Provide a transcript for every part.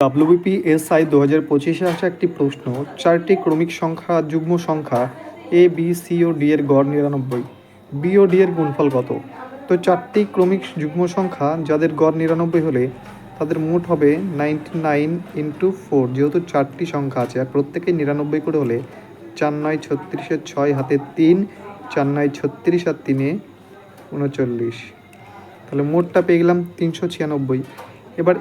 WBPSI 2025-এ আসা একটি প্রশ্ন, চারটি ক্রমিক সংখ্যা যুগ্ম সংখ্যা A B C O D এর গড় 99, বি ও ডি এর গুণফল কত? তো চারটি ক্রমিক যুগ্ম সংখ্যা যাদের গড় 99 হলে তাদের মোট হবে 99 ইন্টু 4, যেহেতু চারটি সংখ্যা আছে আর প্রত্যেকেই 99 করে হলে 4 9 36 6 হাতে 3, 4 9 36 আর 3 39, তাহলে মোটটা পেয়ে গেলাম 396। এবার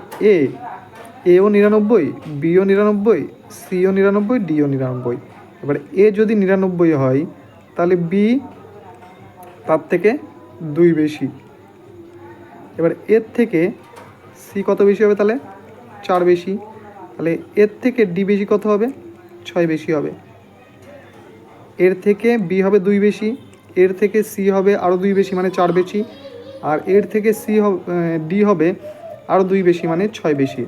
এও 99, বিও 99, সিও 99, ডিও 99। এবার এ যদি 99 হয় তাহলে বি তার থেকে 2 বেশি। এবার এর থেকে সি কত বেশি হবে? তাহলে 4 বেশি। তাহলে এর থেকে ডি বেশি কত হবে? 6 বেশি হবে। এর থেকে বি হবে 2 বেশি, এর থেকে সি হবে আরও 2 বেশি মানে 4 বেশি, আর এর থেকে ডি হবে আরও 2 বেশি মানে 6 বেশি।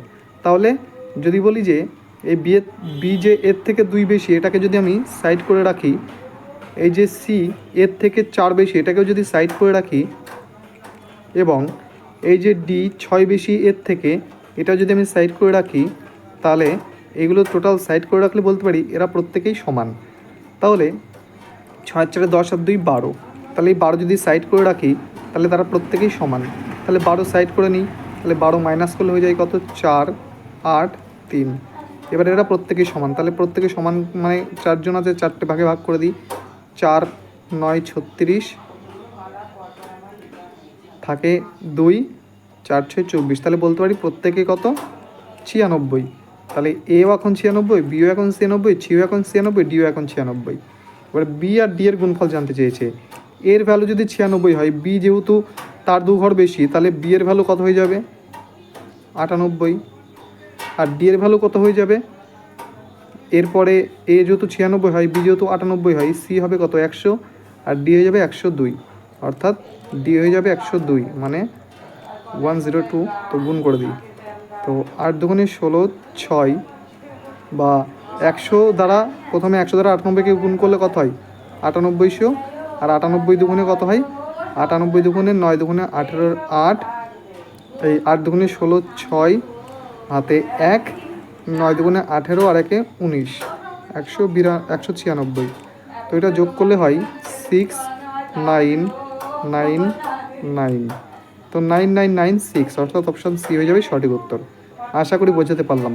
তাহলে যদি বলি যে এই বি যে এর থেকে 2 বেশি, এটাকে যদি আমি সাইড করে রাখি, এই যে সি এর থেকে 4 বেশি, এটাকেও যদি সাইড করে রাখি, এবং এই যে ডি 6 বেশি এর থেকে, এটা যদি আমি সাইড করে রাখি, তাহলে এগুলো টোটাল সাইড করে রাখলে বলতে পারি এরা প্রত্যেকেই সমান। তাহলে 6 4 10 আর 2 12, তাহলে এই 12 যদি সাইড করে রাখি তাহলে তারা প্রত্যেকেই সমান। তাহলে 12 সাইড করে নিই, তাহলে 12 মাইনাস করলে হয়ে যায় কত? 4 8 3। এবার এরা প্রত্যেকেই সমান, তাহলে প্রত্যেকে সমান মানে 4 জন আছে, 4টে ভাগে ভাগ করে দিই। 4 9 36 থাকে 2, 4 6 24, তাহলে বলতে পারি প্রত্যেকে কত? 96। তাহলে এও এখন 96, বিও এখন 96, সিও এখন 96, ডিও এখন 96। এবার বি আর ডি এর গুণফল জানতে চেয়েছে। এর ভ্যালু যদি 96 হয়, বি যেহেতু তার 2 ঘর বেশি, তাহলে বি এর ভ্যালু কত হয়ে যাবে? 98। আর ডি এর ভ্যালু কত হয়ে যাবে? এরপরে এ যেহেতু 96 হয়, বি যেহেতু 98 হয়, সি হবে কত? 100, আর ডি হয়ে যাবে 102। অর্থাৎ ডি হয়ে যাবে 102 মানে 102। তো গুণ করে দিই, তো 8 দুগুণে 16 6, বা 100 দ্বারা প্রথমে 100 দ্বারা 98কে গুণ করলে কত হয়? 9800। আর 98 দুগুণে কত হয়? 98 দুগুণে 9 দুগুণে 18 8, এই 8 দুগুণে 16 6 হাতে 1, 9 দুগুণে 18 আর 1 19, 196। তো এটা যোগ করলে হয় 6999। তো 9996, অর্থাৎ অপশান সি হয়ে যাবে সঠিক উত্তর। আশা করি বোঝাতে পারলাম।